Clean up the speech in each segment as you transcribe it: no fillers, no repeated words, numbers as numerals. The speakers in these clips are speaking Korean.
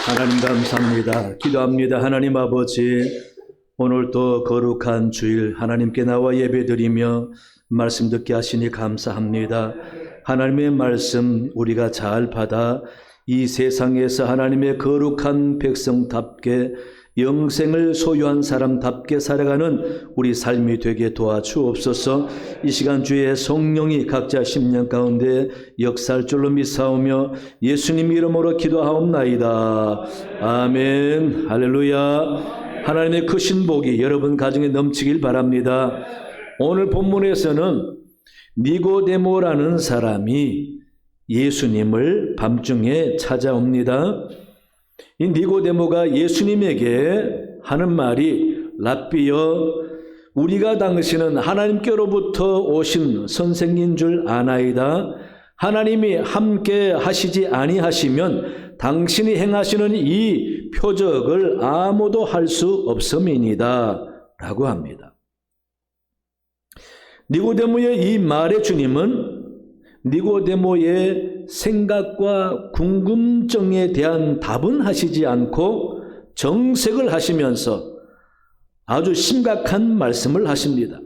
하나님 감사합니다. 기도합니다. 하나님 아버지, 오늘도 거룩한 주일 하나님께 나와 예배드리며 말씀 듣게 하시니 감사합니다. 하나님의 말씀 우리가 잘 받아 이 세상에서 하나님의 거룩한 백성답게 영생을 소유한 사람답게 살아가는 우리 삶이 되게 도와주옵소서. 이 시간 주의 성령이 각자 심령 가운데 역사할 줄로 믿사오며 예수님 이름으로 기도하옵나이다. 아멘. 할렐루야. 하나님의 크신 복이 여러분 가정에 넘치길 바랍니다. 오늘 본문에서는 니고데모라는 사람이 예수님을 밤중에 찾아옵니다. 이 니고데모가 예수님에게 하는 말이, 랍비여, 우리가 당신은 하나님께로부터 오신 선생인 줄 아나이다. 하나님이 함께 하시지 아니하시면 당신이 행하시는 이 표적을 아무도 할 수 없음이니이다 라고 합니다. 니고데모의 이 말에 주님은 니고데모의 생각과 궁금증에 대한 답은 하시지 않고 정색을 하시면서 아주 심각한 말씀을 하십니다.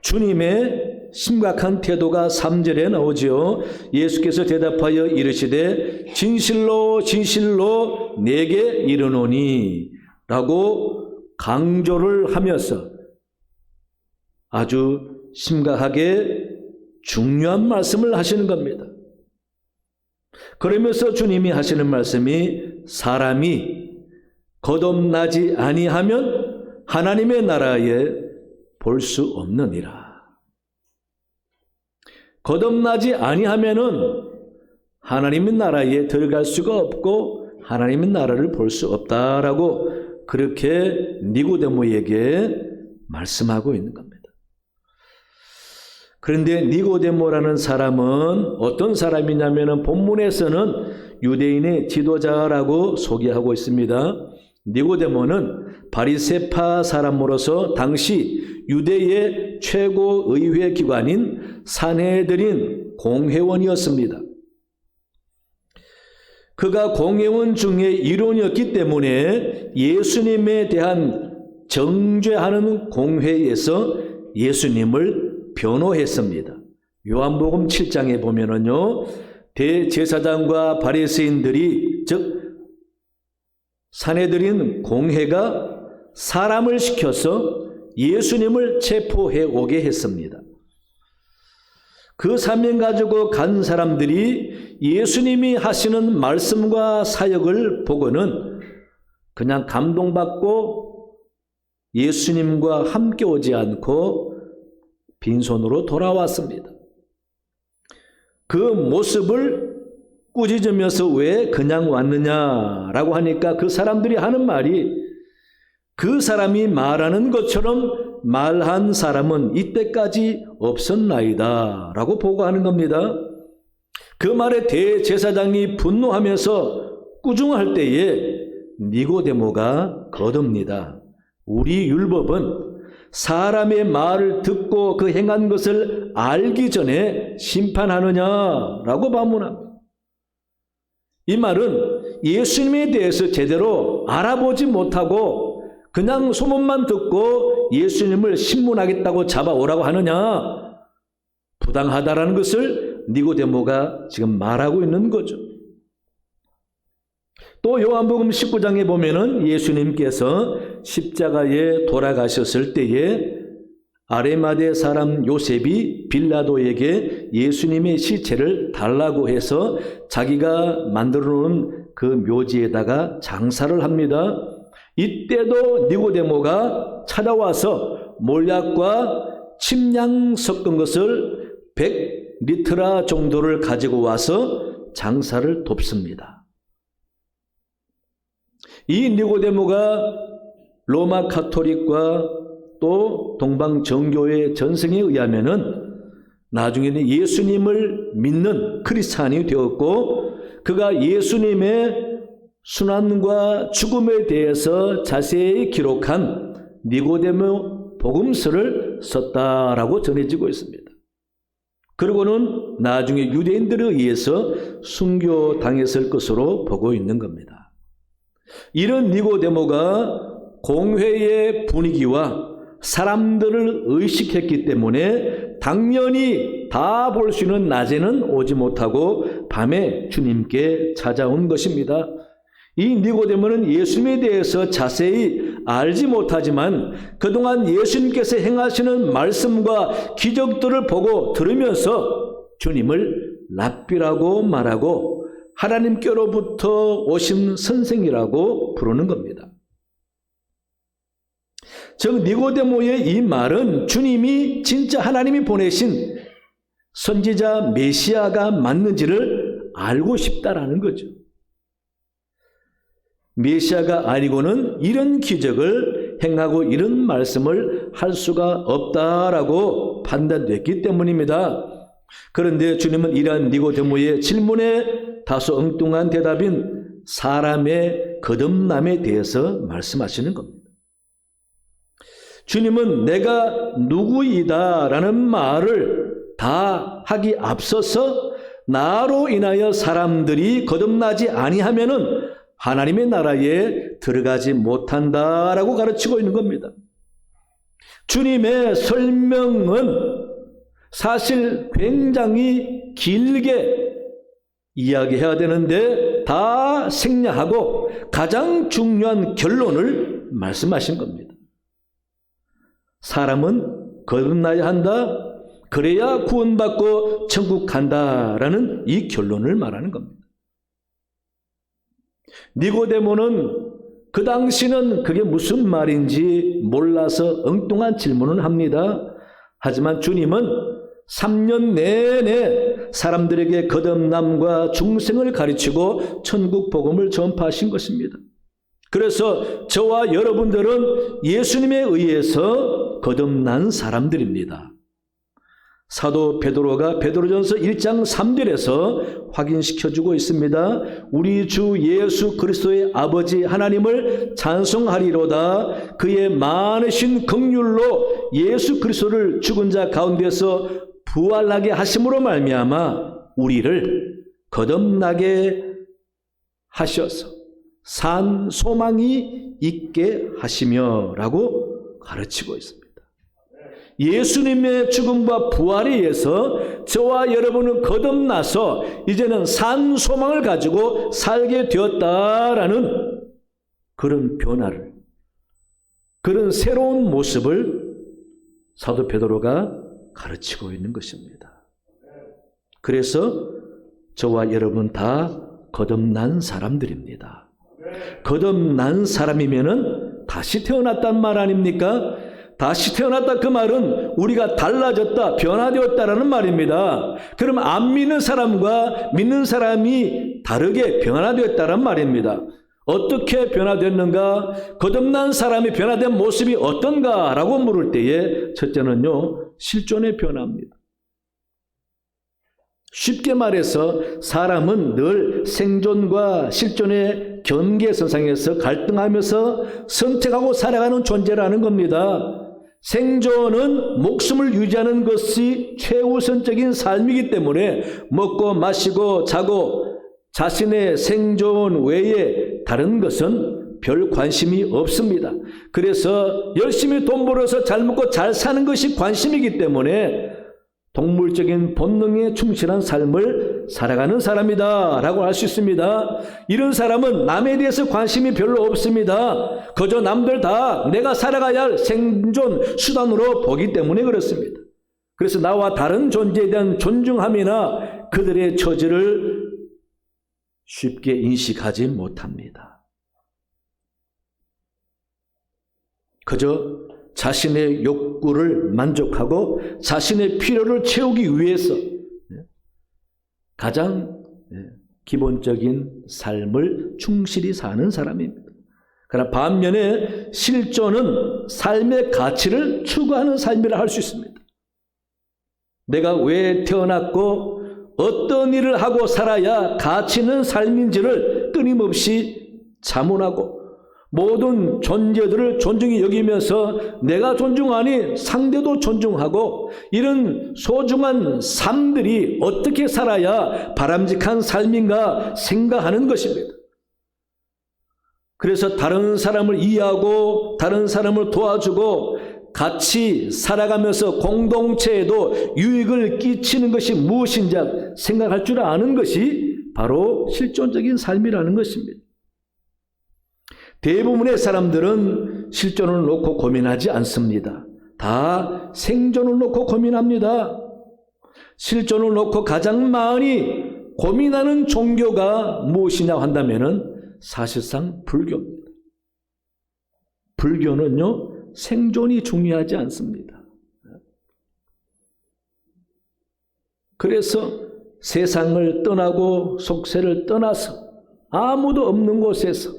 주님의 심각한 태도가 3절에 나오죠. 예수께서 대답하여 이르시되 진실로 진실로 내게 이르노니 라고 강조를 하면서 아주 심각하게 중요한 말씀을 하시는 겁니다. 그러면서 주님이 하시는 말씀이, 사람이 거듭나지 아니하면 하나님의 나라에 볼 수 없느니라. 거듭나지 아니하면은 하나님의 나라에 들어갈 수가 없고 하나님의 나라를 볼 수 없다라고 그렇게 니고데모에게 말씀하고 있는 겁니다. 그런데 니고데모라는 사람은 어떤 사람이냐면 본문에서는 유대인의 지도자라고 소개하고 있습니다. 니고데모는 바리새파 사람으로서 당시 유대의 최고 의회 기관인 산헤드린 공회원이었습니다. 그가 공회원 중에 일원이었기 때문에 예수님에 대한 정죄하는 공회에서 예수님을 변호했습니다. 요한복음 7장에 보면은요, 대제사장과 바리새인들이, 즉 산헤드린 공회가 사람을 시켜서 예수님을 체포해 오게 했습니다. 그 사명 가지고 간 사람들이 예수님이 하시는 말씀과 사역을 보고는 그냥 감동받고 예수님과 함께 오지 않고 빈손으로 돌아왔습니다. 그 모습을 꾸짖으면서 왜 그냥 왔느냐라고 하니까 그 사람들이 하는 말이, 그 사람이 말하는 것처럼 말한 사람은 이때까지 없었나이다 라고 보고하는 겁니다. 그 말에 대제사장이 분노하면서 꾸중할 때에 니고데모가 거듭니다. 우리 율법은 사람의 말을 듣고 그 행한 것을 알기 전에 심판하느냐라고 반문합니다. 이 말은 예수님에 대해서 제대로 알아보지 못하고 그냥 소문만 듣고 예수님을 신문하겠다고 잡아오라고 하느냐, 부당하다라는 것을 니고데모가 지금 말하고 있는 거죠. 또 요한복음 19장에 보면은 예수님께서 십자가에 돌아가셨을 때에 아레마대 사람 요셉이 빌라도에게 예수님의 시체를 달라고 해서 자기가 만들어 놓은 그 묘지에다가 장사를 합니다. 이때도 니고데모가 찾아와서 몰약과 침량 섞은 것을 100리트라 정도를 가지고 와서 장사를 돕습니다. 이 니고데모가 로마 카톨릭과 또 동방 정교의 전승에 의하면은 나중에는 예수님을 믿는 크리스찬이 되었고, 그가 예수님의 순환과 죽음에 대해서 자세히 기록한 니고데모 복음서를 썼다라고 전해지고 있습니다. 그리고는 나중에 유대인들에 의해서 순교당했을 것으로 보고 있는 겁니다. 이런 니고데모가 공회의 분위기와 사람들을 의식했기 때문에 당연히 다 볼 수 있는 낮에는 오지 못하고 밤에 주님께 찾아온 것입니다. 이 니고데모는 예수님에 대해서 자세히 알지 못하지만 그동안 예수님께서 행하시는 말씀과 기적들을 보고 들으면서 주님을 랍비라고 말하고 하나님께로부터 오신 선생이라고 부르는 겁니다. 즉 니고데모의 이 말은 주님이 진짜 하나님이 보내신 선지자 메시아가 맞는지를 알고 싶다라는 거죠. 메시아가 아니고는 이런 기적을 행하고 이런 말씀을 할 수가 없다라고 판단됐기 때문입니다. 그런데 주님은 이러한 니고데모의 질문에 다소 엉뚱한 대답인 사람의 거듭남에 대해서 말씀하시는 겁니다. 주님은 내가 누구이다라는 말을 다 하기 앞서서 나로 인하여 사람들이 거듭나지 아니하면은 하나님의 나라에 들어가지 못한다라고 가르치고 있는 겁니다. 주님의 설명은 사실 굉장히 길게 이야기해야 되는데 다 생략하고 가장 중요한 결론을 말씀하신 겁니다. 사람은 거듭나야 한다. 그래야 구원받고 천국 간다라는 이 결론을 말하는 겁니다. 니고데모는 그 당시는 그게 무슨 말인지 몰라서 엉뚱한 질문을 합니다. 하지만 주님은 3년 내내 사람들에게 거듭남과 중생을 가르치고 천국 복음을 전파하신 것입니다. 그래서 저와 여러분들은 예수님에 의해서 거듭난 사람들입니다. 사도 베드로가 베드로전서 1장 3절에서 확인시켜주고 있습니다. 우리 주 예수 그리스도의 아버지 하나님을 찬송하리로다. 그의 많으신 긍휼로 예수 그리스도를 죽은 자 가운데서 부활하게 하심으로 말미암아 우리를 거듭나게 하셔서 산 소망이 있게 하시며 라고 가르치고 있습니다. 예수님의 죽음과 부활에 의해서 저와 여러분은 거듭나서 이제는 산 소망을 가지고 살게 되었다라는 그런 변화를, 그런 새로운 모습을 사도 베드로가 가르치고 있는 것입니다. 그래서 저와 여러분 다 거듭난 사람들입니다. 거듭난 사람이면은 다시 태어났단 말 아닙니까? 다시 태어났다 그 말은 우리가 달라졌다, 변화되었다라는 말입니다. 그럼 안 믿는 사람과 믿는 사람이 다르게 변화되었다는 말입니다. 어떻게 변화됐는가? 거듭난 사람이 변화된 모습이 어떤가? 라고 물을 때에 첫째는요, 실존의 변화입니다. 쉽게 말해서 사람은 늘 생존과 실존의 경계선상에서 갈등하면서 선택하고 살아가는 존재라는 겁니다. 생존은 목숨을 유지하는 것이 최우선적인 삶이기 때문에 먹고 마시고 자고 자신의 생존 외에 다른 것은 별 관심이 없습니다. 그래서 열심히 돈 벌어서 잘 먹고 잘 사는 것이 관심이기 때문에 동물적인 본능에 충실한 삶을 살아가는 사람이다 라고 할 수 있습니다. 이런 사람은 남에 대해서 관심이 별로 없습니다. 그저 남들 다 내가 살아가야 할 생존 수단으로 보기 때문에 그렇습니다. 그래서 나와 다른 존재에 대한 존중함이나 그들의 처지를 쉽게 인식하지 못합니다. 그저 자신의 욕구를 만족하고 자신의 필요를 채우기 위해서 가장 기본적인 삶을 충실히 사는 사람입니다. 그러나 반면에 실존은 삶의 가치를 추구하는 삶이라 할 수 있습니다. 내가 왜 태어났고 어떤 일을 하고 살아야 가치 있는 삶인지를 끊임없이 자문하고 모든 존재들을 존중히 여기면서 내가 존중하니 상대도 존중하고 이런 소중한 삶들이 어떻게 살아야 바람직한 삶인가 생각하는 것입니다. 그래서 다른 사람을 이해하고 다른 사람을 도와주고 같이 살아가면서 공동체에도 유익을 끼치는 것이 무엇인지 생각할 줄 아는 것이 바로 실존적인 삶이라는 것입니다. 대부분의 사람들은 실존을 놓고 고민하지 않습니다. 다 생존을 놓고 고민합니다. 실존을 놓고 가장 많이 고민하는 종교가 무엇이냐고 한다면은 사실상 불교입니다. 불교는요, 생존이 중요하지 않습니다. 그래서 세상을 떠나고 속세를 떠나서 아무도 없는 곳에서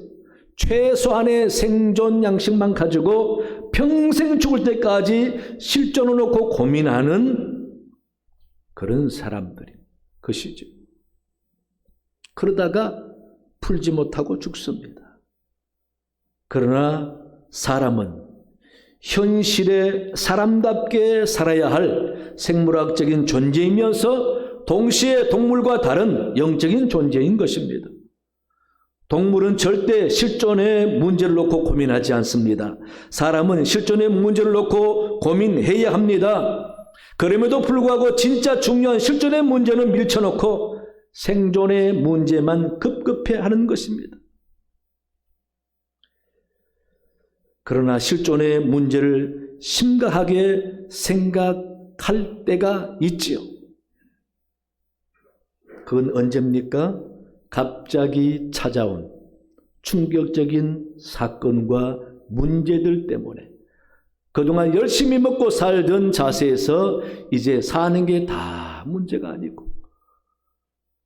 최소한의 생존 양식만 가지고 평생 죽을 때까지 실존을 놓고 고민하는 그런 사람들이 것이죠. 그러다가 풀지 못하고 죽습니다. 그러나 사람은 현실에 사람답게 살아야 할 생물학적인 존재이면서 동시에 동물과 다른 영적인 존재인 것입니다. 동물은 절대 실존의 문제를 놓고 고민하지 않습니다. 사람은 실존의 문제를 놓고 고민해야 합니다. 그럼에도 불구하고 진짜 중요한 실존의 문제는 밀쳐놓고 생존의 문제만 급급해하는 것입니다. 그러나 실존의 문제를 심각하게 생각할 때가 있지요. 그건 언제입니까? 갑자기 찾아온 충격적인 사건과 문제들 때문에 그동안 열심히 먹고 살던 자세에서 이제 사는 게 다 문제가 아니고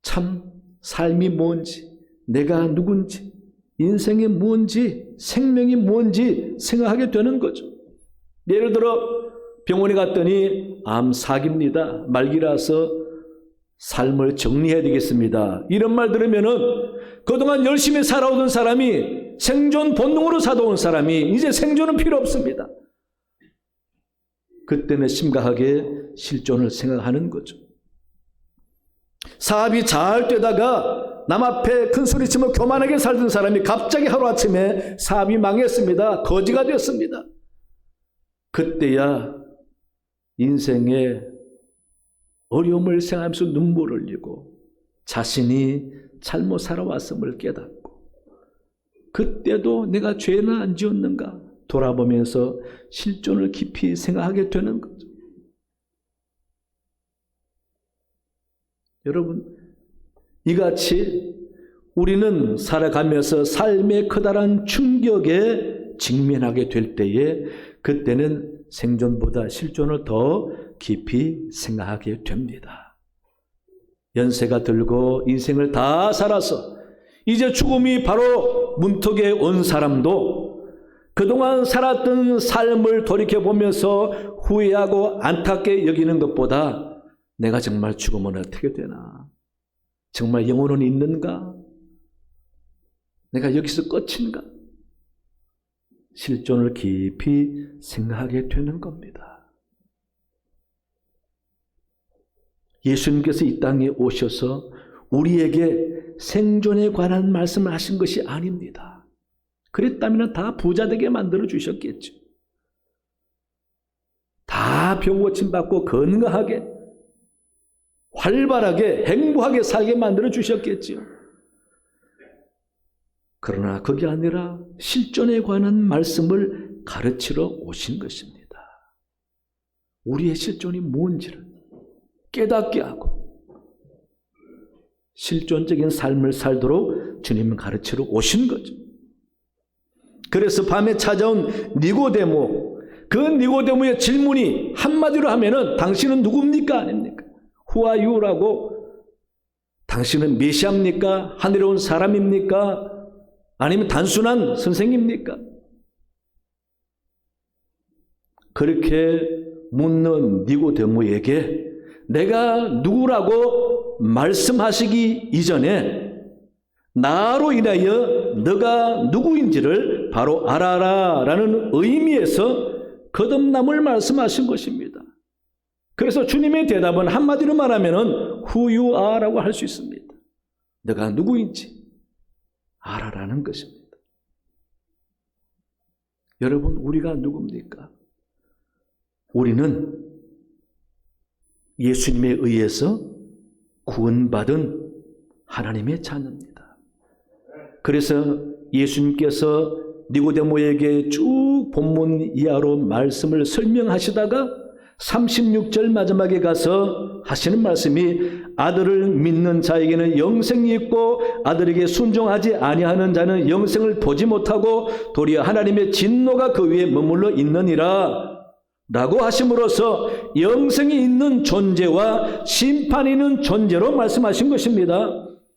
참 삶이 뭔지, 내가 누군지, 인생이 뭔지, 생명이 뭔지 생각하게 되는 거죠. 예를 들어 병원에 갔더니 암사기입니다. 말기라서 삶을 정리해야 되겠습니다. 이런 말 들으면은 그동안 열심히 살아오던 사람이 생존 본능으로 살아온 사람이 이제 생존은 필요 없습니다. 그때는 심각하게 실존을 생각하는 거죠. 사업이 잘 되다가 남 앞에 큰 소리치며 교만하게 살던 사람이 갑자기 하루아침에 사업이 망했습니다. 거지가 됐습니다. 그때야 인생에 어려움을 생각하면서 눈물을 흘리고 자신이 잘못 살아왔음을 깨닫고 그때도 내가 죄는 안 지었는가 돌아보면서 실존을 깊이 생각하게 되는 거죠. 여러분, 이같이 우리는 살아가면서 삶의 커다란 충격에 직면하게 될 때에 그때는 생존보다 실존을 더 깊이 생각하게 됩니다. 연세가 들고 인생을 다 살아서 이제 죽음이 바로 문턱에 온 사람도 그동안 살았던 삶을 돌이켜보면서 후회하고 안타깝게 여기는 것보다 내가 정말 죽으면 어떻게 되나? 정말 영혼은 있는가? 내가 여기서 끝인가? 실존을 깊이 생각하게 되는 겁니다. 예수님께서 이 땅에 오셔서 우리에게 생존에 관한 말씀을 하신 것이 아닙니다. 그랬다면 다 부자 되게 만들어 주셨겠죠. 다 병고침 받고 건강하게 활발하게 행복하게 살게 만들어 주셨겠지요. 그러나 그게 아니라 실존에 관한 말씀을 가르치러 오신 것입니다. 우리의 실존이 뭔지를 깨닫게 하고 실존적인 삶을 살도록 주님은 가르치러 오신 거죠. 그래서 밤에 찾아온 니고데모, 그 니고데모의 질문이 한마디로 하면은 당신은 누굽니까? 아닙니까? Who are you라고, 당신은 메시아입니까? 하늘에 온 사람입니까? 아니면 단순한 선생입니까? 그렇게 묻는 니고데모에게 내가 누구라고 말씀하시기 이전에 나로 인하여 너가 누구인지를 바로 알아라 라는 의미에서 거듭남을 말씀하신 것입니다. 그래서 주님의 대답은 한마디로 말하면 Who you are 라고 할 수 있습니다. 너가 누구인지 알아라는 것입니다. 여러분, 우리가 누굽니까? 우리는 예수님에 의해서 구원받은 하나님의 자녀입니다. 그래서 예수님께서 니고데모에게 쭉 본문 이하로 말씀을 설명하시다가 36절 마지막에 가서 하시는 말씀이 아들을 믿는 자에게는 영생이 있고 아들에게 순종하지 아니하는 자는 영생을 보지 못하고 도리어 하나님의 진노가 그 위에 머물러 있느니라 라고 하심으로써 영생이 있는 존재와 심판이 있는 존재로 말씀하신 것입니다.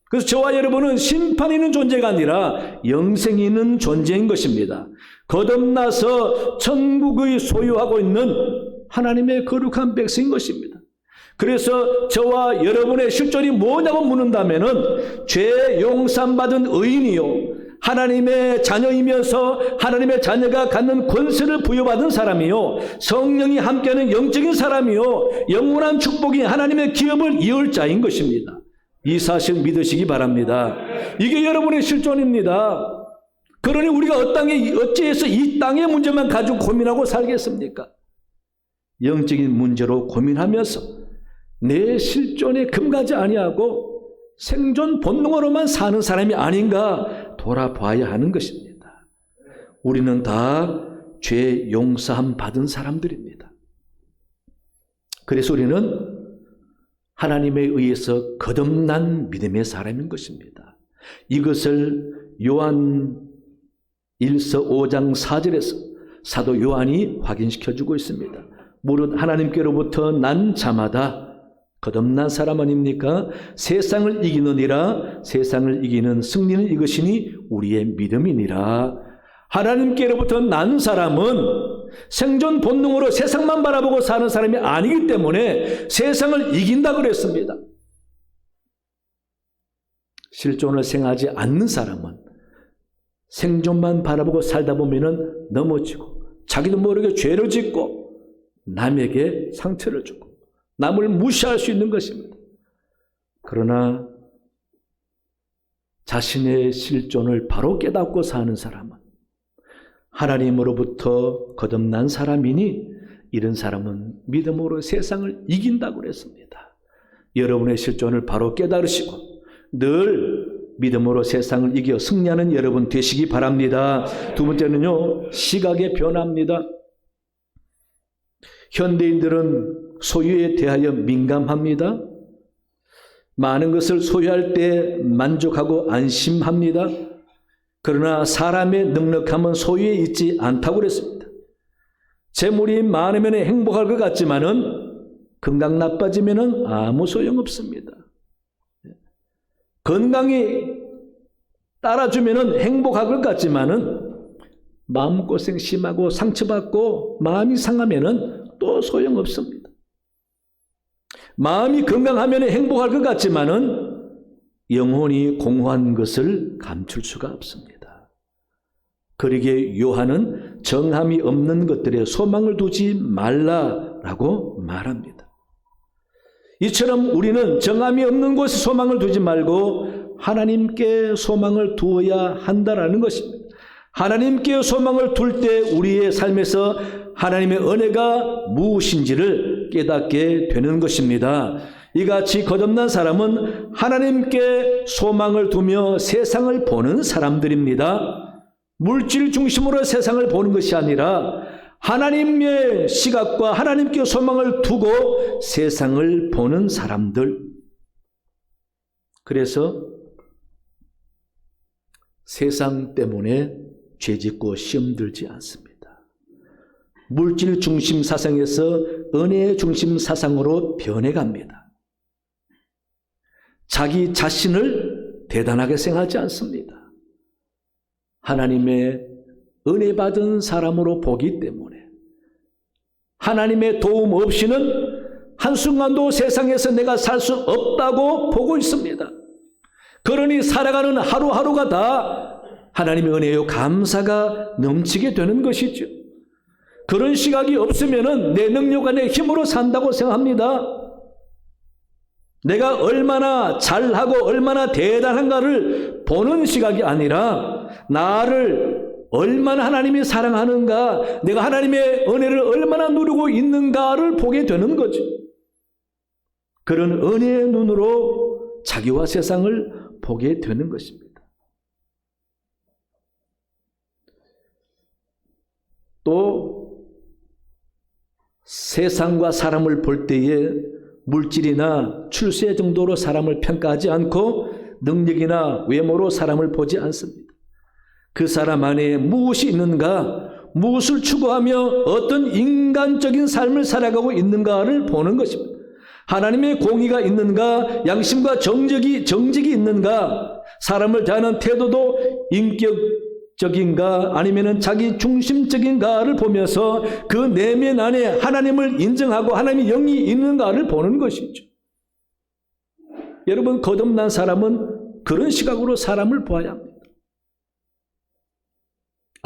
그래서 저와 여러분은 심판이 있는 존재가 아니라 영생이 있는 존재인 것입니다. 거듭나서 천국의 소유하고 있는 하나님의 거룩한 백성인 것입니다. 그래서 저와 여러분의 실존이 뭐냐고 묻는다면은 죄 용서받은 의인이요, 하나님의 자녀이면서 하나님의 자녀가 갖는 권세를 부여받은 사람이요, 성령이 함께하는 영적인 사람이요, 영원한 축복이 하나님의 기업을 이을 자인 것입니다. 이 사실 믿으시기 바랍니다. 이게 여러분의 실존입니다. 그러니 우리가 어찌해서 이 땅의 문제만 가지고 고민하고 살겠습니까? 영적인 문제로 고민하면서 내 실존에 금가지 아니하고 생존 본능으로만 사는 사람이 아닌가 돌아봐야 하는 것입니다. 우리는 다 죄 용서함 받은 사람들입니다. 그래서 우리는 하나님에 의해서 거듭난 믿음의 사람인 것입니다. 이것을 요한 1서 5장 4절에서 사도 요한이 확인시켜주고 있습니다. 무릇 하나님께로부터 난 자마다 거듭난 사람 아닙니까? 세상을 이기느니라. 세상을 이기는 승리는 이것이니 우리의 믿음이니라. 하나님께로부터 난 사람은 생존 본능으로 세상만 바라보고 사는 사람이 아니기 때문에 세상을 이긴다 그랬습니다. 실존을 생각하지 않는 사람은 생존만 바라보고 살다 보면은 넘어지고 자기도 모르게 죄를 짓고 남에게 상처를 주고 남을 무시할 수 있는 것입니다. 그러나 자신의 실존을 바로 깨닫고 사는 사람은 하나님으로부터 거듭난 사람이니 이런 사람은 믿음으로 세상을 이긴다고 그랬습니다. 여러분의 실존을 바로 깨달으시고 늘 믿음으로 세상을 이겨 승리하는 여러분 되시기 바랍니다. 두 번째는요, 시각의 변화입니다. 현대인들은 소유에 대하여 민감합니다. 많은 것을 소유할 때 만족하고 안심합니다. 그러나 사람의 넉넉함은 소유에 있지 않다고 그랬습니다. 재물이 많으면 행복할 것 같지만은 건강 나빠지면 아무 소용없습니다. 건강이 따라주면 행복할 것 같지만은 마음고생 심하고 상처받고 마음이 상하면 또 소용없습니다. 마음이 건강하면 행복할 것 같지만은 영혼이 공허한 것을 감출 수가 없습니다. 그러기에 요한은 정함이 없는 것들에 소망을 두지 말라라고 말합니다. 이처럼 우리는 정함이 없는 곳에 소망을 두지 말고 하나님께 소망을 두어야 한다라는 것입니다. 하나님께 소망을 둘 때 우리의 삶에서 하나님의 은혜가 무엇인지를 깨닫게 되는 것입니다. 이같이 거듭난 사람은 하나님께 소망을 두며 세상을 보는 사람들입니다. 물질 중심으로 세상을 보는 것이 아니라 하나님의 시각과 하나님께 소망을 두고 세상을 보는 사람들. 그래서 세상 때문에 죄짓고 시험 들지 않습니다. 물질 중심 사상에서 은혜 중심 사상으로 변해갑니다. 자기 자신을 대단하게 생각하지 않습니다. 하나님의 은혜 받은 사람으로 보기 때문에 하나님의 도움 없이는 한순간도 세상에서 내가 살 수 없다고 보고 있습니다. 그러니 살아가는 하루하루가 다 하나님의 은혜요 감사가 넘치게 되는 것이죠. 그런 시각이 없으면 내 능력과 내 힘으로 산다고 생각합니다. 내가 얼마나 잘하고 얼마나 대단한가를 보는 시각이 아니라 나를 얼마나 하나님이 사랑하는가, 내가 하나님의 은혜를 얼마나 누리고 있는가를 보게 되는 거죠. 그런 은혜의 눈으로 자기와 세상을 보게 되는 것입니다. 또 세상과 사람을 볼 때에 물질이나 출세 정도로 사람을 평가하지 않고 능력이나 외모로 사람을 보지 않습니다. 그 사람 안에 무엇이 있는가, 무엇을 추구하며 어떤 인간적인 삶을 살아가고 있는가를 보는 것입니다. 하나님의 공의가 있는가, 양심과 정직이 있는가, 사람을 대하는 태도도 인격적인가 아니면 자기 중심적인가를 보면서 그 내면 안에 하나님을 인정하고 하나님의 영이 있는가를 보는 것이죠. 여러분, 거듭난 사람은 그런 시각으로 사람을 보아야 합니다.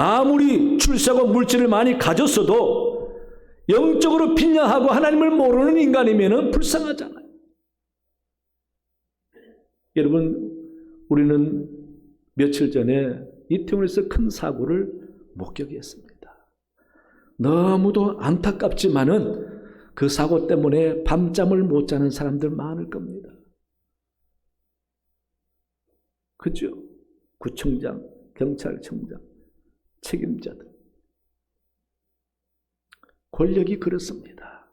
아무리 출세하고 물질을 많이 가졌어도 영적으로 빈약하고 하나님을 모르는 인간이면 불쌍하잖아요. 여러분, 우리는 며칠 전에 이태원에서 큰 사고를 목격했습니다. 너무도 안타깝지만은 그 사고 때문에 밤잠을 못 자는 사람들 많을 겁니다. 그죠? 구청장, 경찰청장, 책임자들. 권력이 그렇습니다.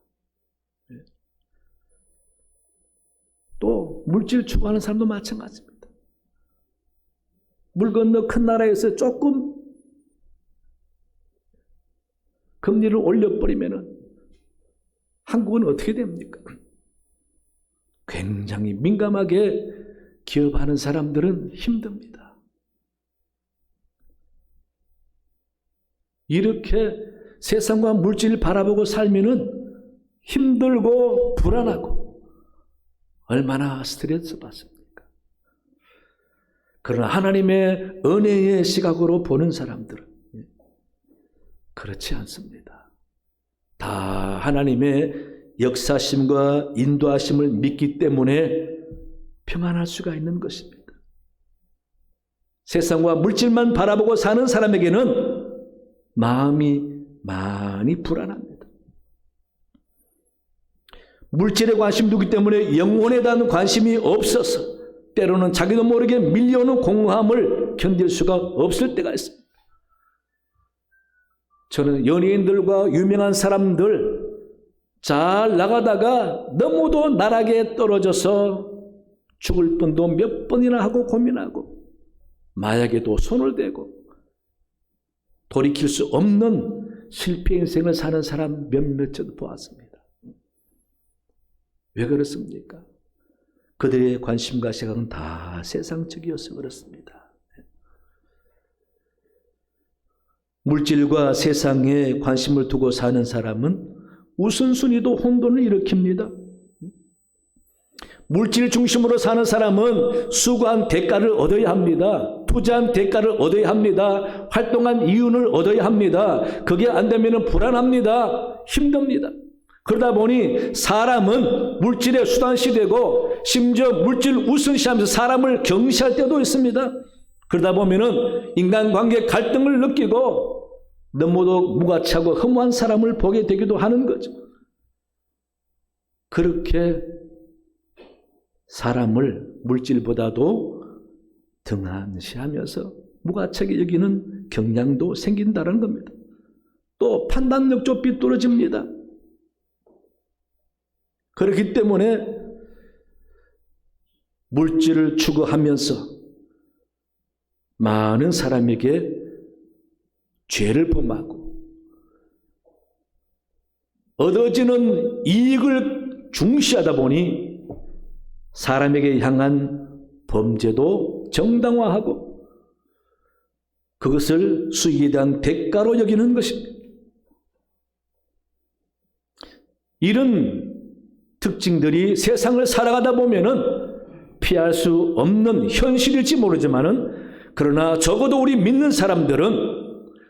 또 물질 추구하는 사람도 마찬가지입니다. 물 건너 큰 나라에서 조금 금리를 올려버리면은 한국은 어떻게 됩니까? 굉장히 민감하게 기업하는 사람들은 힘듭니다. 이렇게 세상과 물질을 바라보고 살면은 힘들고 불안하고 얼마나 스트레스 받습니까? 그러나 하나님의 은혜의 시각으로 보는 사람들은 그렇지 않습니다. 다 하나님의 역사심과 인도하심을 믿기 때문에 평안할 수가 있는 것입니다. 세상과 물질만 바라보고 사는 사람에게는 마음이 많이 불안합니다. 물질에 관심 두기 때문에 영혼에 대한 관심이 없어서 때로는 자기도 모르게 밀려오는 공허함을 견딜 수가 없을 때가 있습니다. 저는 연예인들과 유명한 사람들 잘 나가다가 너무도 나락에 떨어져서 죽을 뻔도 몇 번이나 하고 고민하고 마약에도 손을 대고 돌이킬 수 없는 실패 인생을 사는 사람 몇몇을 보았습니다. 왜 그렇습니까? 그들의 관심과 시각은 다 세상적이어서 그렇습니다. 물질과 세상에 관심을 두고 사는 사람은 우선순위도 혼돈을 일으킵니다. 물질 중심으로 사는 사람은 수고한 대가를 얻어야 합니다. 투자한 대가를 얻어야 합니다. 활동한 이윤을 얻어야 합니다. 그게 안 되면 불안합니다. 힘듭니다. 그러다 보니 사람은 물질의 수단시 되고 심지어 물질 우선시하면서 사람을 경시할 때도 있습니다. 그러다 보면은 인간관계 갈등을 느끼고 너무도 무가치하고 허무한 사람을 보게 되기도 하는 거죠. 그렇게 사람을 물질보다도 등한시하면서 무가치하게 여기는 경향도 생긴다는 겁니다. 또 판단력도 삐뚤어집니다. 그렇기 때문에 물질을 추구하면서 많은 사람에게 죄를 범하고 얻어지는 이익을 중시하다 보니 사람에게 향한 범죄도 정당화하고 그것을 수익에 대한 대가로 여기는 것입니다. 이런 특징들이 세상을 살아가다 보면은 피할 수 없는 현실일지 모르지만은 그러나 적어도 우리 믿는 사람들은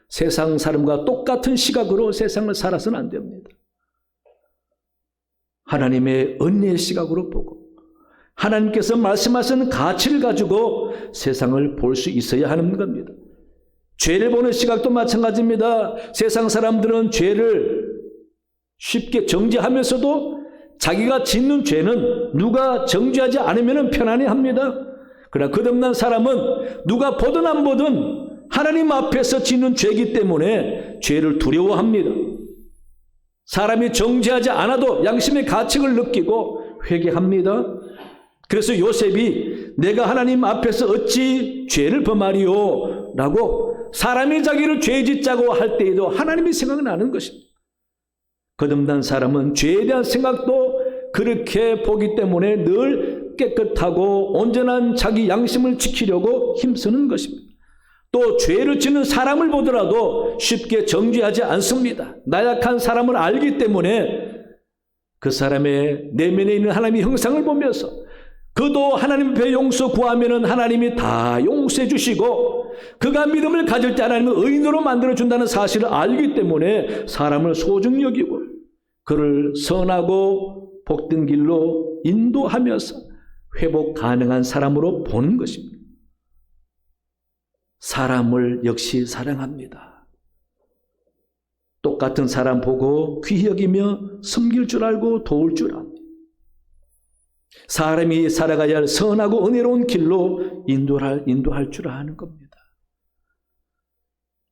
세상 사람과 똑같은 시각으로 세상을 살아서는 안 됩니다. 하나님의 은혜의 시각으로 보고 하나님께서 말씀하시는 가치를 가지고 세상을 볼 수 있어야 하는 겁니다. 죄를 보는 시각도 마찬가지입니다. 세상 사람들은 죄를 쉽게 정죄하면서도 자기가 짓는 죄는 누가 정죄하지 않으면 편안히 합니다. 그러나 거듭난 사람은 누가 보든 안 보든 하나님 앞에서 짓는 죄이기 때문에 죄를 두려워합니다. 사람이 정죄하지 않아도 양심의 가책을 느끼고 회개합니다. 그래서 요셉이 내가 하나님 앞에서 어찌 죄를 범하리요? 라고 사람이 자기를 죄짓자고 할 때에도 하나님이 생각나는 것입니다. 거듭난 사람은 죄에 대한 생각도 그렇게 보기 때문에 늘 깨끗하고 온전한 자기 양심을 지키려고 힘쓰는 것입니다. 또 죄를 짓는 사람을 보더라도 쉽게 정죄하지 않습니다. 나약한 사람을 알기 때문에 그 사람의 내면에 있는 하나님의 형상을 보면서 그도 하나님 앞에 용서 구하면 하나님이 다 용서해 주시고 그가 믿음을 가질 때 하나님은 의인으로 만들어준다는 사실을 알기 때문에 사람을 소중히 여기고 그를 선하고 복된 길로 인도하면서 회복 가능한 사람으로 보는 것입니다. 사람을 역시 사랑합니다. 똑같은 사람 보고 귀히 여기며 섬길 줄 알고 도울 줄 압니다. 사람이 살아가야 할 선하고 은혜로운 길로 인도할 줄 아는 겁니다.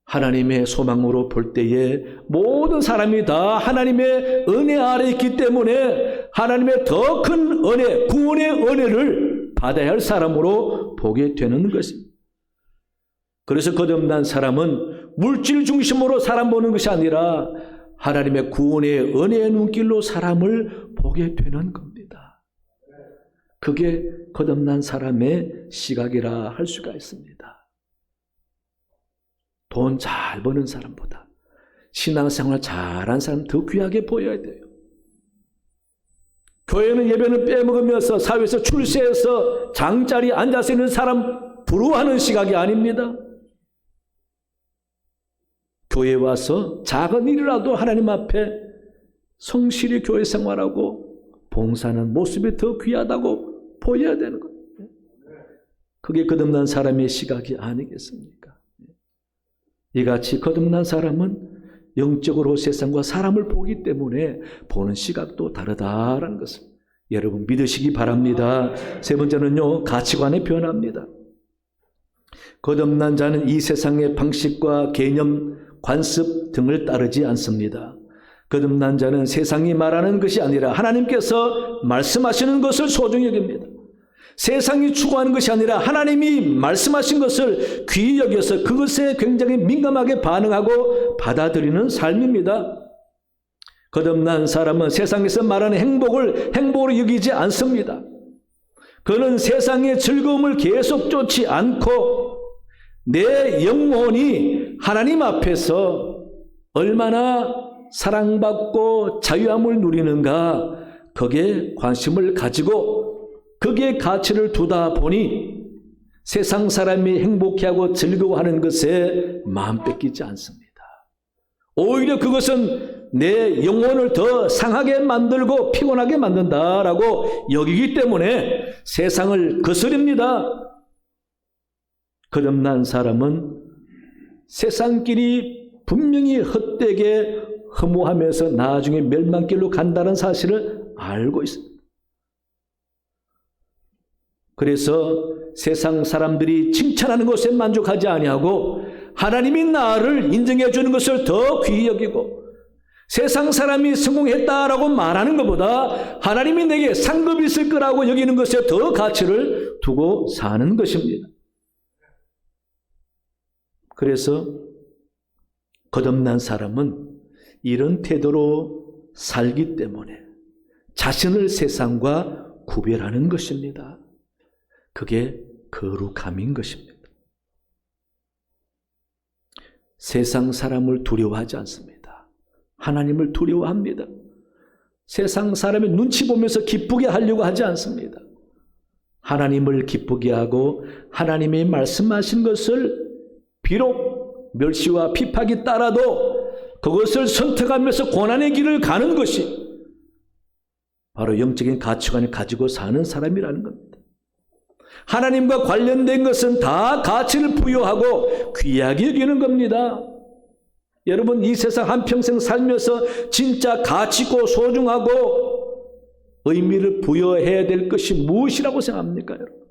하나님의 소망으로 볼 때에 모든 사람이 다 하나님의 은혜 아래 있기 때문에 하나님의 더 큰 은혜, 구원의 은혜를 받아야 할 사람으로 보게 되는 것입니다. 그래서 거듭난 사람은 물질 중심으로 사람 보는 것이 아니라 하나님의 구원의 은혜의 눈길로 사람을 보게 되는 겁니다. 그게 거듭난 사람의 시각이라 할 수가 있습니다. 돈 잘 버는 사람보다 신앙생활 잘한 사람 더 귀하게 보여야 돼요. 교회는 예배는 빼먹으면서 사회에서 출세해서 장자리에 앉아서 있는 사람 부러워하는 시각이 아닙니다. 교회에 와서 작은 일이라도 하나님 앞에 성실히 교회 생활하고 봉사하는 모습이 더 귀하다고 보여야 되는 거예요. 그게 거듭난 사람의 시각이 아니겠습니까? 이같이 거듭난 사람은 영적으로 세상과 사람을 보기 때문에 보는 시각도 다르다라는 것을 여러분 믿으시기 바랍니다. 세 번째는요, 가치관의 변화입니다. 거듭난 자는 이 세상의 방식과 개념, 관습 등을 따르지 않습니다. 거듭난 자는 세상이 말하는 것이 아니라 하나님께서 말씀하시는 것을 소중히 여깁니다. 세상이 추구하는 것이 아니라 하나님이 말씀하신 것을 귀히 여겨서 그것에 굉장히 민감하게 반응하고 받아들이는 삶입니다. 거듭난 사람은 세상에서 말하는 행복을 행복으로 여기지 않습니다. 그는 세상의 즐거움을 계속 쫓지 않고 내 영혼이 하나님 앞에서 얼마나 사랑받고 자유함을 누리는가 거기에 관심을 가지고 거기에 가치를 두다 보니 세상 사람이 행복해하고 즐거워하는 것에 마음 뺏기지 않습니다. 오히려 그것은 내 영혼을 더 상하게 만들고 피곤하게 만든다라고 여기기 때문에 세상을 거스릅니다. 거듭난 사람은 세상길이 분명히 헛되게 허무하면서 나중에 멸망길로 간다는 사실을 알고 있습니다. 그래서 세상 사람들이 칭찬하는 것에 만족하지 아니하고 하나님이 나를 인정해 주는 것을 더 귀히 여기고 세상 사람이 성공했다라고 말하는 것보다 하나님이 내게 상급이 있을 거라고 여기는 것에 더 가치를 두고 사는 것입니다. 그래서 거듭난 사람은 이런 태도로 살기 때문에 자신을 세상과 구별하는 것입니다. 그게 거룩함인 것입니다. 세상 사람을 두려워하지 않습니다. 하나님을 두려워합니다. 세상 사람의 눈치 보면서 기쁘게 하려고 하지 않습니다. 하나님을 기쁘게 하고 하나님이 말씀하신 것을 비록 멸시와 핍박이 따라도 그것을 선택하면서 고난의 길을 가는 것이 바로 영적인 가치관을 가지고 사는 사람이라는 겁니다. 하나님과 관련된 것은 다 가치를 부여하고 귀하게 여기는 겁니다. 여러분, 이 세상 한평생 살면서 진짜 가치고 소중하고 의미를 부여해야 될 것이 무엇이라고 생각합니까, 여러분?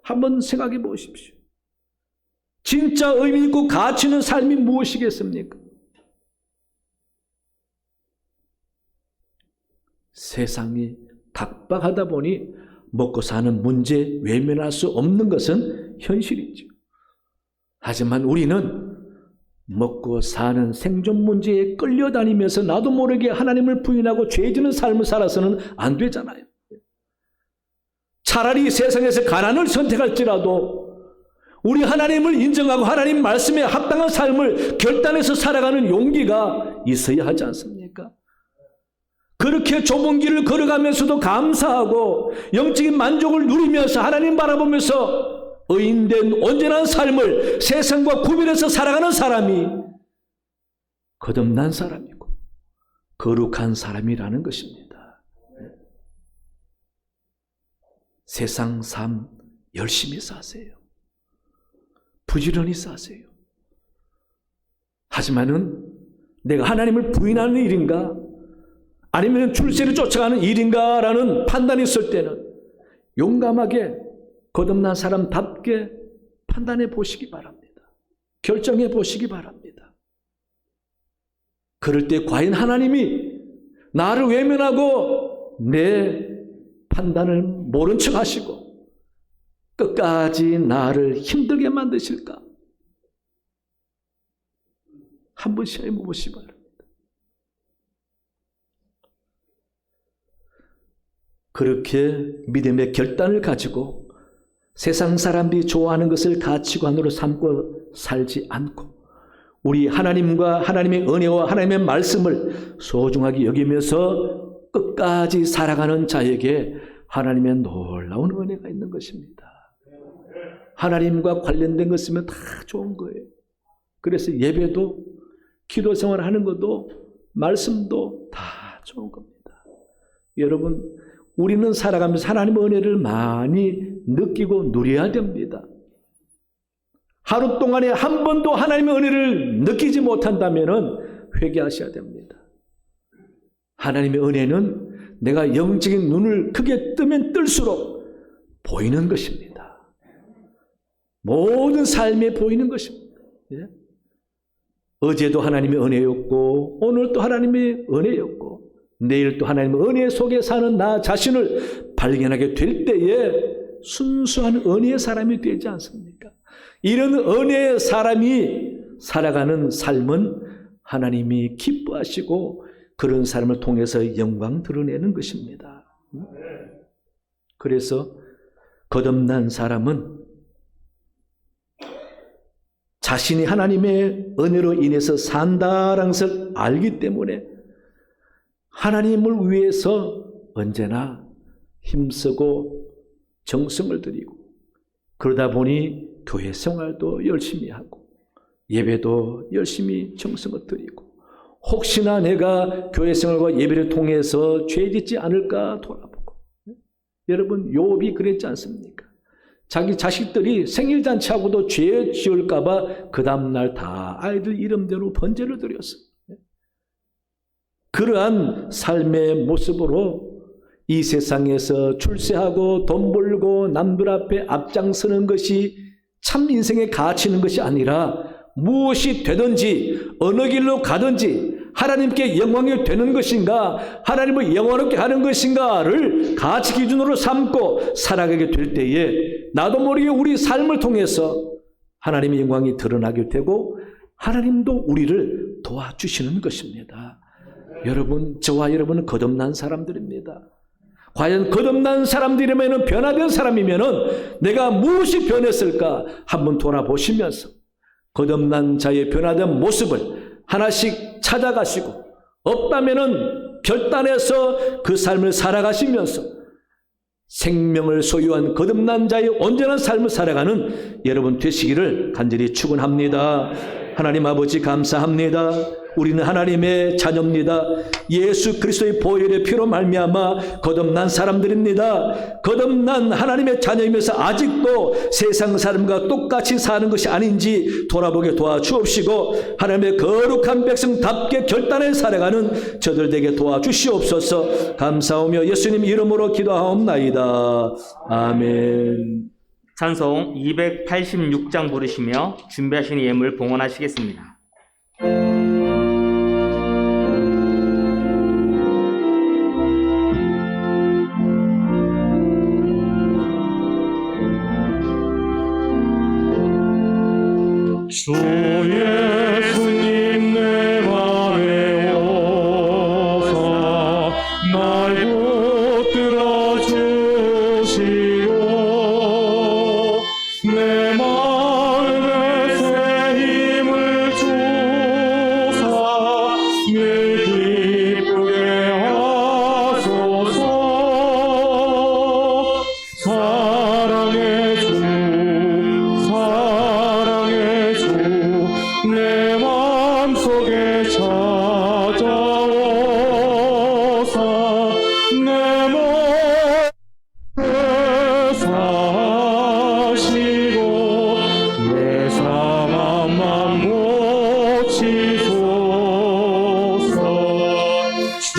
한번 생각해 보십시오. 진짜 의미 있고 가치 있는 삶이 무엇이겠습니까? 세상이 각박하다 보니 먹고 사는 문제 외면할 수 없는 것은 현실이죠. 하지만 우리는 먹고 사는 생존 문제에 끌려다니면서 나도 모르게 하나님을 부인하고 죄지는 삶을 살아서는 안 되잖아요. 차라리 세상에서 가난을 선택할지라도 우리 하나님을 인정하고 하나님 말씀에 합당한 삶을 결단해서 살아가는 용기가 있어야 하지 않습니까? 그렇게 좁은 길을 걸어가면서도 감사하고 영적인 만족을 누리면서 하나님 바라보면서 의인된 온전한 삶을 세상과 구별해서 살아가는 사람이 거듭난 사람이고 거룩한 사람이라는 것입니다. 세상 삶 열심히 사세요. 부지런히 사세요. 하지만은 내가 하나님을 부인하는 일인가? 아니면 출세를 쫓아가는 일인가라는 판단이 있을 때는 용감하게 거듭난 사람답게 판단해 보시기 바랍니다. 결정해 보시기 바랍니다. 그럴 때 과연 하나님이 나를 외면하고 내 판단을 모른 척 하시고 끝까지 나를 힘들게 만드실까? 한번 시험해 보시기 바랍니다. 그렇게 믿음의 결단을 가지고 세상 사람들이 좋아하는 것을 가치관으로 삼고 살지 않고 우리 하나님과 하나님의 은혜와 하나님의 말씀을 소중하게 여기면서 끝까지 살아가는 자에게 하나님의 놀라운 은혜가 있는 것입니다. 하나님과 관련된 것이면 다 좋은 거예요. 그래서 예배도 기도 생활하는 것도 말씀도 다 좋은 겁니다. 여러분, 우리는 살아가면서 하나님의 은혜를 많이 느끼고 누려야 됩니다. 하루 동안에 한 번도 하나님의 은혜를 느끼지 못한다면 회개하셔야 됩니다. 하나님의 은혜는 내가 영적인 눈을 크게 뜨면 뜰수록 보이는 것입니다. 모든 삶에 보이는 것입니다. 예? 어제도 하나님의 은혜였고 오늘도 하나님의 은혜였고 내일 또 하나님의 은혜 속에 사는 나 자신을 발견하게 될 때에 순수한 은혜의 사람이 되지 않습니까? 이런 은혜의 사람이 살아가는 삶은 하나님이 기뻐하시고 그런 삶을 통해서 영광 드러내는 것입니다. 그래서 거듭난 사람은 자신이 하나님의 은혜로 인해서 산다라는 것을 알기 때문에 하나님을 위해서 언제나 힘쓰고 정성을 들이고 그러다 보니 교회 생활도 열심히 하고 예배도 열심히 정성을 들이고 혹시나 내가 교회 생활과 예배를 통해서 죄 짓지 않을까 돌아보고 여러분 욥이 그랬지 않습니까? 자기 자식들이 생일잔치하고도 죄 지을까 봐 그 다음날 다 아이들 이름대로 번제를 드렸어요. 그러한 삶의 모습으로 이 세상에서 출세하고 돈 벌고 남들 앞에 앞장서는 것이 참 인생의 가치 있는 것이 아니라 무엇이 되든지 어느 길로 가든지 하나님께 영광이 되는 것인가 하나님을 영원롭게 하는 것인가를 가치 기준으로 삼고 살아가게 될 때에 나도 모르게 우리 삶을 통해서 하나님의 영광이 드러나게 되고 하나님도 우리를 도와주시는 것입니다. 여러분, 저와 여러분은 거듭난 사람들입니다. 과연 거듭난 사람들이면 변화된 사람이면 내가 무엇이 변했을까 한번 돌아보시면서 거듭난 자의 변화된 모습을 하나씩 찾아가시고 없다면 결단해서 그 삶을 살아가시면서 생명을 소유한 거듭난 자의 온전한 삶을 살아가는 여러분 되시기를 간절히 축원합니다. 하나님 아버지 감사합니다. 우리는 하나님의 자녀입니다. 예수 그리스도의 보혈의 피로 말미암아 거듭난 사람들입니다. 거듭난 하나님의 자녀이면서 아직도 세상 사람과 똑같이 사는 것이 아닌지 돌아보게 도와주옵시고 하나님의 거룩한 백성답게 결단해 살아가는 저들 되게 도와주시옵소서. 감사하며 예수님 이름으로 기도하옵나이다. 아멘. 찬송 286장 부르시며 준비하신 예물 봉헌하시겠습니다. 주 예수님 내 맘에 오사 날 붙들어 주시고 내 마음에 새 힘을 주사 늘 기쁘게 하소서. 사랑의 주 내 맘속에 찾아오사 내 몸에 사시고 내 상함만 고치소서. 주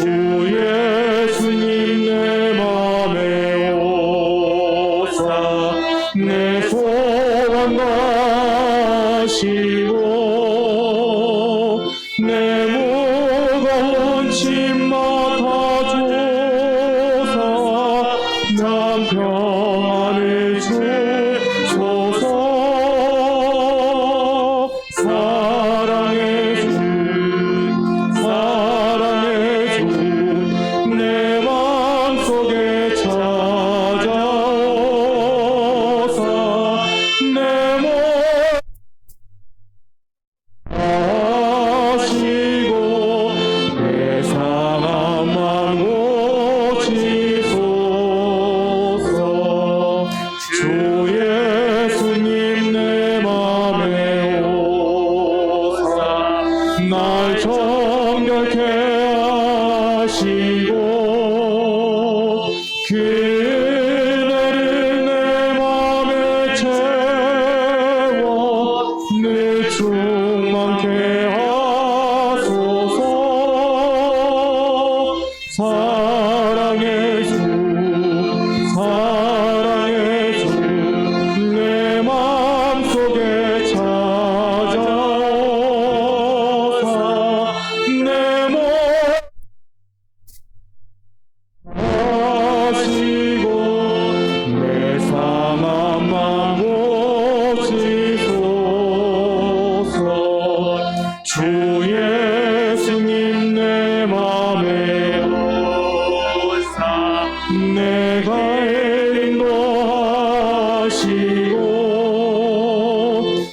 예수님 내 맘에 오사 내 소원 다시고 내 무거운 짐 맡아줘서 난 평안을 주소서. 사랑의 주 내 맘속에 찾아오사 내 몸 하시고 내 상함만 고치소서. 주 예수님 내 맘에 오사 날 정결케 하시고 그대를 내 맘에 채워 늘 충만케 하소서. 사랑의 주 내 맘속에 찾아오사 내 몸 하시고 내 상함만 고치소서. 주 예수님 내 맘에 오사 내가 인도하시고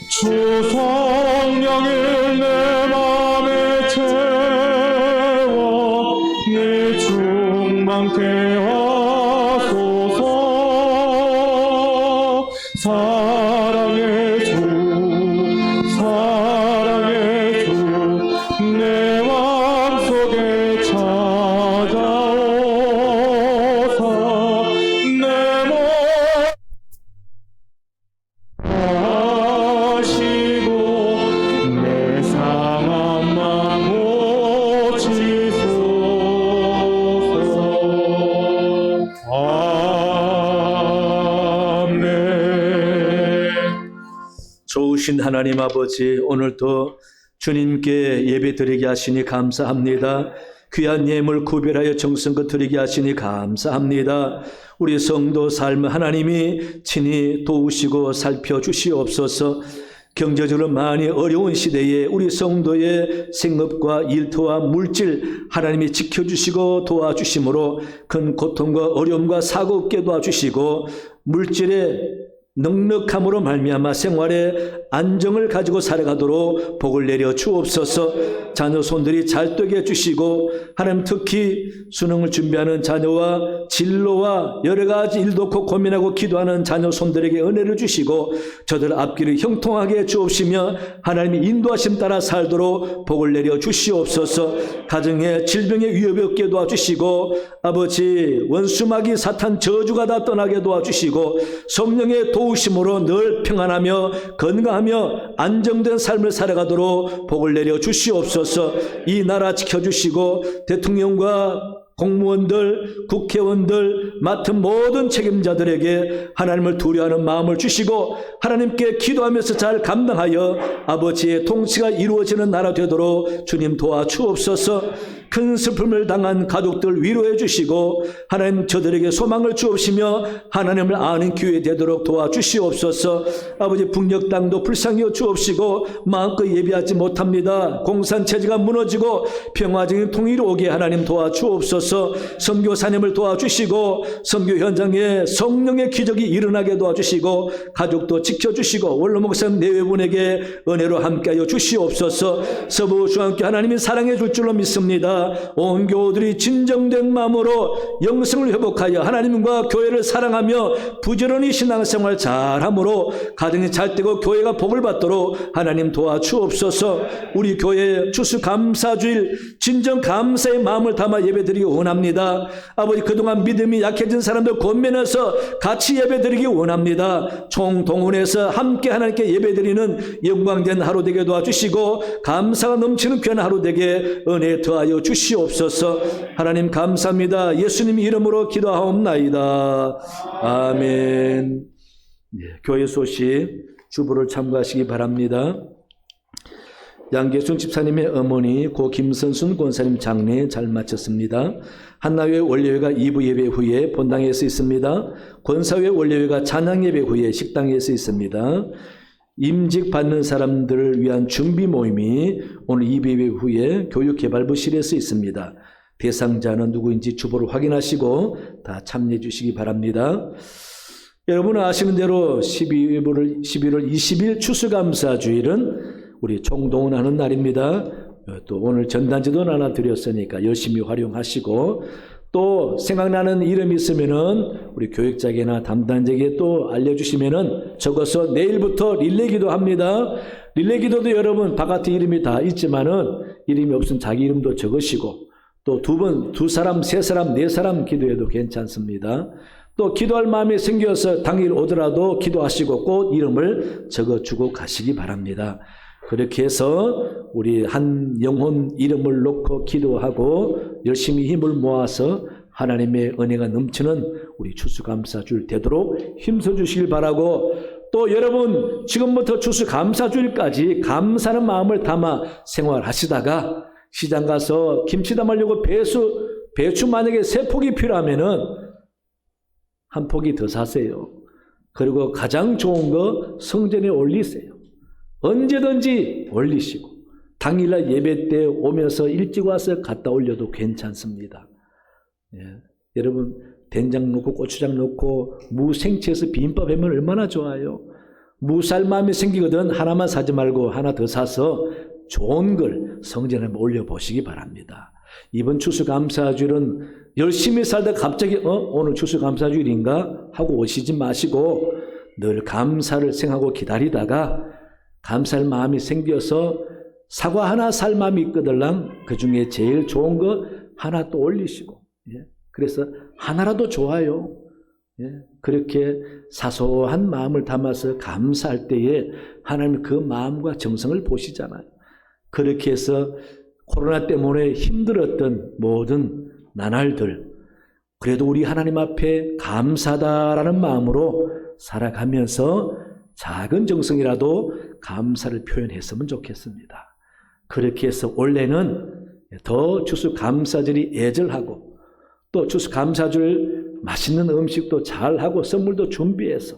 주 성령을 내 맘에 채워 늘 충만케 하소서. 사랑의 주 내 맘속에 찾아오사 내 몸 하시고 내 상함만 고치소서. 아멘. 좋으신 하나님 아버지, 오늘도 주님께 예배드리게 하시니 감사합니다. 귀한 예물 구별하여 정성껏 드리게 하시니 감사합니다. 우리 성도 삶 하나님이 친히 도우시고 살펴주시옵소서. 경제적으로 많이 어려운 시대에 우리 성도의 생업과 일터와 물질 하나님이 지켜주시고 도와주심으로 큰 고통과 어려움과 사고 없게 도와주시고 물질의 넉넉함으로 말미암아 생활에 안정을 가지고 살아가도록 복을 내려 주옵소서. 자녀 손들이 잘 되게 해주시고 하나님 특히 수능을 준비하는 자녀와 진로와 여러 가지 일도 고민하고 기도하는 자녀 손들에게 은혜를 주시고 저들 앞길을 형통하게 해 주옵시며 하나님의 인도하심 따라 살도록 복을 내려 주시옵소서. 가정에 질병의 위협이 없게 도와주시고 아버지 원수마귀 사탄 저주가 다 떠나게 도와주시고 성령의 도우심으로 늘 평안하며 건강하며 안정된 삶을 살아가도록 복을 내려 주시옵소서. 이 나라 지켜주시고 대통령과 공무원들, 국회의원들, 맡은 모든 책임자들에게 하나님을 두려워하는 마음을 주시고 하나님께 기도하면서 잘 감당하여 아버지의 통치가 이루어지는 나라 되도록 주님 도와주옵소서. 큰 슬픔을 당한 가족들 위로해 주시고 하나님 저들에게 소망을 주옵시며 하나님을 아는 기회 되도록 도와주시옵소서. 아버지 북녘 땅도 불쌍히 주옵시고 마음껏 예비하지 못합니다. 공산체제가 무너지고 평화적인 통일이 오게 하나님 도와주옵소서. 선교사님을 도와주시고 선교 현장에 성령의 기적이 일어나게 도와주시고 가족도 지켜주시고 원로 목사님 내외분에게 은혜로 함께하여 주시옵소서. 서부중앙교 하나님이 사랑해 줄 줄로 믿습니다. 온 교우들이 진정된 마음으로 영성을 회복하여 하나님과 교회를 사랑하며 부지런히 신앙생활 잘함으로 가정이 잘되고 교회가 복을 받도록 하나님 도와주옵소서. 우리 교회 추수감사주일 진정 감사의 마음을 담아 예배드리기 원합니다. 아버지 그동안 믿음이 약해진 사람들 권면해서 같이 예배드리기 원합니다. 총동원해서 함께 하나님께 예배드리는 영광된 하루 되게 도와주시고 감사가 넘치는 귀한 하루 되게 은혜 더하여 주시옵소서. 하나님 감사합니다. 예수님 이름으로 기도하옵나이다. 아멘. 교회 소식 주보를 참고하시기 바랍니다. 양계순 집사님의 어머니 고 김선순 권사님 장례 잘 마쳤습니다. 한나회 원례회가 2부 예배 후에 본당에서 있습니다. 권사회 원례회가 찬양 예배 후에 식당에서 있습니다. 임직 받는 사람들을 위한 준비 모임이 오늘 2부 예배 후에 교육개발부실에서 있습니다. 대상자는 누구인지 주보를 확인하시고 다 참여해 주시기 바랍니다. 여러분은 아시는 대로 11월 20일 추수감사주일은 우리 총동원하는 날입니다. 또 오늘 전단지도 하나 드렸으니까 열심히 활용하시고 또 생각나는 이름이 있으면은 우리 교육자에게나 담당자에게 또 알려주시면은 적어서 내일부터 릴레이 기도합니다. 릴레이 기도도 여러분 바깥에 이름이 다 있지만은 이름이 없으면 자기 이름도 적으시고 또 두 사람, 세 사람, 네 사람 기도해도 괜찮습니다. 또 기도할 마음이 생겨서 당일 오더라도 기도하시고 꼭 이름을 적어주고 가시기 바랍니다. 그렇게 해서 우리 한 영혼 이름을 놓고 기도하고 열심히 힘을 모아서 하나님의 은혜가 넘치는 우리 추수감사주일 되도록 힘써주시길 바라고 또 여러분 지금부터 추수감사주일까지 감사하는 마음을 담아 생활하시다가 시장 가서 김치 담으려고 배추 만약에 3폭이 필요하면은 한 폭이 더 사세요. 그리고 가장 좋은 거 성전에 올리세요. 언제든지 올리시고 당일날 예배 때 오면서 일찍 와서 갖다 올려도 괜찮습니다. 예. 여러분 된장 넣고 고추장 넣고 무 생채에서 비빔밥 하면 얼마나 좋아요. 무살 마음이 생기거든 하나만 사지 말고 하나 더 사서 좋은 걸 성전에 올려보시기 바랍니다. 이번 추수감사주일은 열심히 살다 갑자기 오늘 추수감사주일인가 하고 오시지 마시고 늘 감사를 생각하고 기다리다가 감사할 마음이 생겨서 사과 하나 살 마음이 있거들랑 그 중에 제일 좋은 거 하나 또 올리시고 예. 그래서 하나라도 좋아요. 예. 그렇게 사소한 마음을 담아서 감사할 때에 하나님 그 마음과 정성을 보시잖아요. 그렇게 해서 코로나 때문에 힘들었던 모든 나날들 그래도 우리 하나님 앞에 감사다라는 마음으로 살아가면서 작은 정성이라도 감사를 표현했으면 좋겠습니다. 그렇게 해서 원래는 더 추수감사절이 애절하고 또 추수감사절 맛있는 음식도 잘하고 선물도 준비해서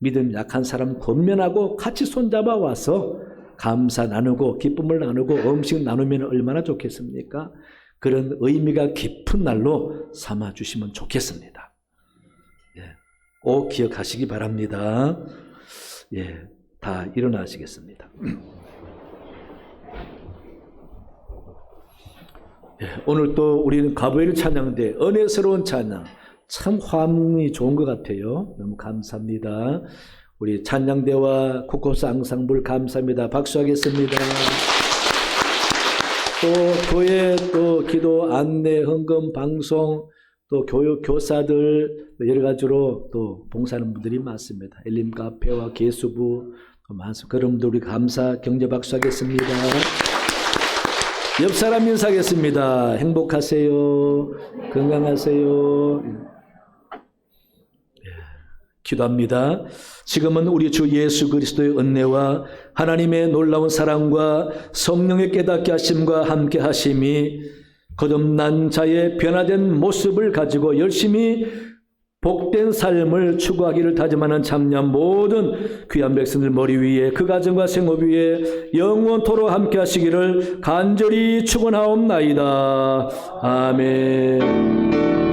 믿음 약한 사람 권면하고 같이 손잡아 와서 감사 나누고 기쁨을 나누고 음식 나누면 얼마나 좋겠습니까? 그런 의미가 깊은 날로 삼아주시면 좋겠습니다. 예. 꼭 기억하시기 바랍니다. 예, 다 일어나시겠습니다. 예, 오늘 또 우리는 가브리엘 찬양대 은혜스러운 찬양, 참 화음이 좋은 것 같아요. 너무 감사합니다. 우리 찬양대와 코코스 앙상블 감사합니다. 박수하겠습니다. 또 교회 또 기도 안내 헌금 방송 또 교육 교사들 여러 가지로 또 봉사하는 분들이 많습니다. 엘림 카페와 개수부 많습니다. 그런 분들 우리 감사 경제 박수하겠습니다. 옆 사람 인사하겠습니다. 행복하세요. 건강하세요. 기도합니다. 지금은 우리 주 예수 그리스도의 은혜와 하나님의 놀라운 사랑과 성령의 깨닫게 하심과 함께 하심이 거듭난 자의 변화된 모습을 가지고 열심히 복된 삶을 추구하기를 다짐하는 참여한 모든 귀한 백성들 머리 위에 그 가정과 생업 위에 영원토록 함께 하시기를 간절히 축원하옵나이다. 아멘.